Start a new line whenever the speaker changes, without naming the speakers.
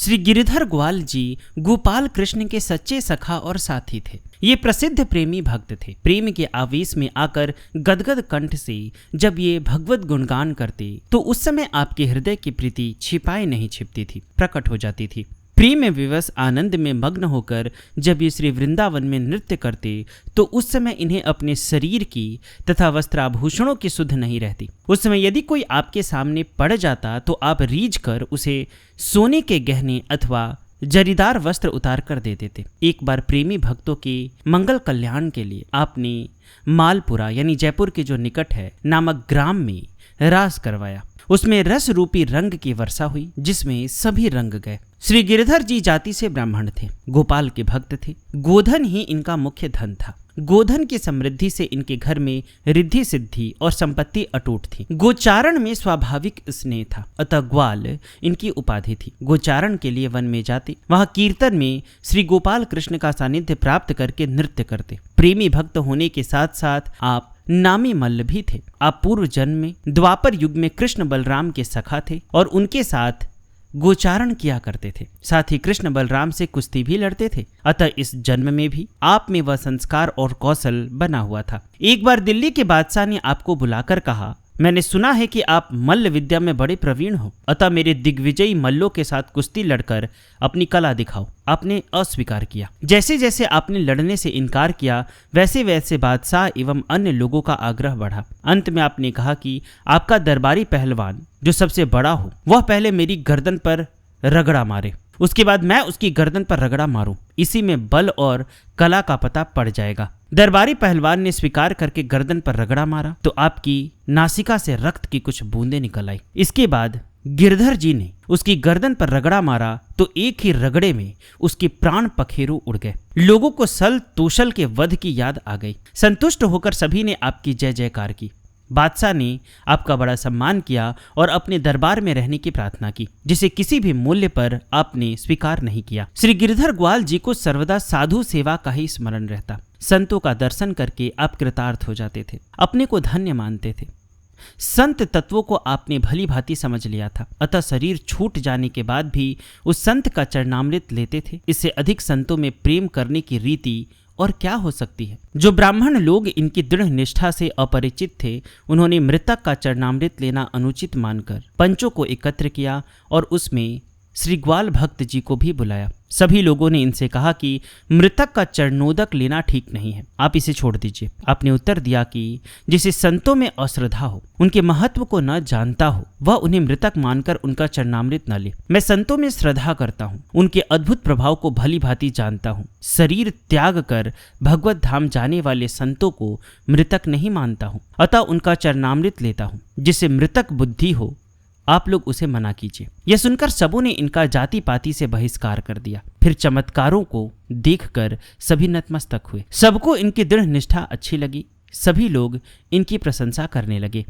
श्री गिरधर ग्वाल जी गोपाल कृष्ण के सच्चे सखा और साथी थे। ये प्रसिद्ध प्रेमी भक्त थे। प्रेम के आवेश में आकर गदगद कंठ से जब ये भगवत गुणगान करते तो उस समय आपके हृदय की प्रीति छिपाए नहीं छिपती थी, प्रकट हो जाती थी। प्रेम विवश आनंद में मग्न होकर जब ये श्री वृंदावन में नृत्य करते तो उस समय इन्हें अपने शरीर की तथा वस्त्राभूषणों की सुध नहीं रहती। उस समय यदि कोई आपके सामने पड़ जाता तो आप रीझ कर उसे सोने के गहने अथवा जरीदार वस्त्र उतार कर देते थे। एक बार प्रेमी भक्तों के मंगल कल्याण के लिए आपने मालपुरा यानी जयपुर के जो निकट है नामक ग्राम में रास करवाया। उसमें रस रूपी रंग की वर्षा हुई जिसमें सभी रंग गए। श्री गिरधर जी जाति से ब्राह्मण थे, गोपाल के भक्त थे। गोधन ही इनका मुख्य धन था। गोधन की समृद्धि से इनके घर में रिद्धि सिद्धि और संपत्ति अटूट थी। गोचारण में स्वाभाविक स्नेह था, अतः ग्वाल इनकी उपाधि थी। गोचारण के लिए वन में जाते, वहां कीर्तन में श्री गोपाल कृष्ण का सानिध्य प्राप्त करके नृत्य करते। प्रेमी भक्त होने के साथ साथ आप नामी मल्ल भी थे। आप पूर्व जन्म में द्वापर युग में कृष्ण बलराम के सखा थे और उनके साथ गोचारण किया करते थे। साथ ही कृष्ण बलराम से कुश्ती भी लड़ते थे। अतः इस जन्म में भी आप में वह संस्कार और कौशल बना हुआ था। एक बार दिल्ली के बादशाह ने आपको बुलाकर कहा, मैंने सुना है कि आप मल्ल विद्या में बड़े प्रवीण हो, अतः मेरे दिग्विजयी मल्लों के साथ कुश्ती लड़कर अपनी कला दिखाओ। आपने अस्वीकार किया। जैसे जैसे आपने लड़ने से इनकार किया वैसे वैसे बादशाह एवं अन्य लोगों का आग्रह बढ़ा। अंत में आपने कहा कि आपका दरबारी पहलवान जो सबसे बड़ा हो वह पहले मेरी गर्दन पर रगड़ा मारे, उसके बाद मैं उसकी गर्दन पर रगड़ा मारूं। इसी में बल और कला का पता पड़ जाएगा। दरबारी पहलवान ने स्वीकार करके गर्दन पर रगड़ा मारा तो आपकी नासिका से रक्त की कुछ बूंदें निकल आई। इसके बाद गिरधर जी ने उसकी गर्दन पर रगड़ा मारा तो एक ही रगड़े में उसके प्राण पखेरु उड़ गए। लोगों को सल तोशल के वध की याद आ गई। संतुष्ट होकर सभी ने आपकी जय जयकार की। बादशाह ने आपका बड़ा सम्मान किया और अपने दरबार में रहने की प्रार्थना की, जिसे किसी भी मूल्य पर आपने स्वीकार नहीं किया। श्री गिरधर ग्वाल जी को सर्वदा साधु सेवा का ही स्मरण रहता। संतों का दर्शन करके आप कृतार्थ हो जाते थे, अपने को धन्य मानते थे। संत तत्वों को आपने भली भांति समझ लिया था, अतः शरीर छूट जाने के बाद भी उस संत का चरणामृत लेते थे। इससे अधिक संतों में प्रेम करने की रीति और क्या हो सकती है। जो ब्राह्मण लोग इनकी दृढ़ निष्ठा से अपरिचित थे उन्होंने मृतक का चरणामृत लेना अनुचित मानकर पंचों को एकत्र किया और उसमें श्री ग्वाल भक्त जी को भी बुलाया। सभी लोगों ने इनसे कहा कि मृतक का चरणोदक लेना ठीक नहीं है, आप इसे छोड़ दीजिए। आपने उत्तर दिया कि जिसे संतों में अश्रद्धा हो, उनके महत्व को न जानता हो, वह उन्हें मृतक मानकर उनका चरणामृत न ले। मैं संतों में श्रद्धा करता हूँ, उनके अद्भुत प्रभाव को भली भांति जानता हूँ। शरीर त्याग कर भगवत धाम जाने वाले संतों को मृतक नहीं मानता हूँ, अतः उनका चरणामृत लेता हूँ। जिसे मृतक बुद्धि हो आप लोग उसे मना कीजिए। यह सुनकर सबों ने इनका जाति पाति से बहिष्कार कर दिया। फिर चमत्कारों को देखकर सभी नतमस्तक हुए। सबको इनकी दृढ़ निष्ठा अच्छी लगी। सभी लोग इनकी प्रशंसा करने लगे।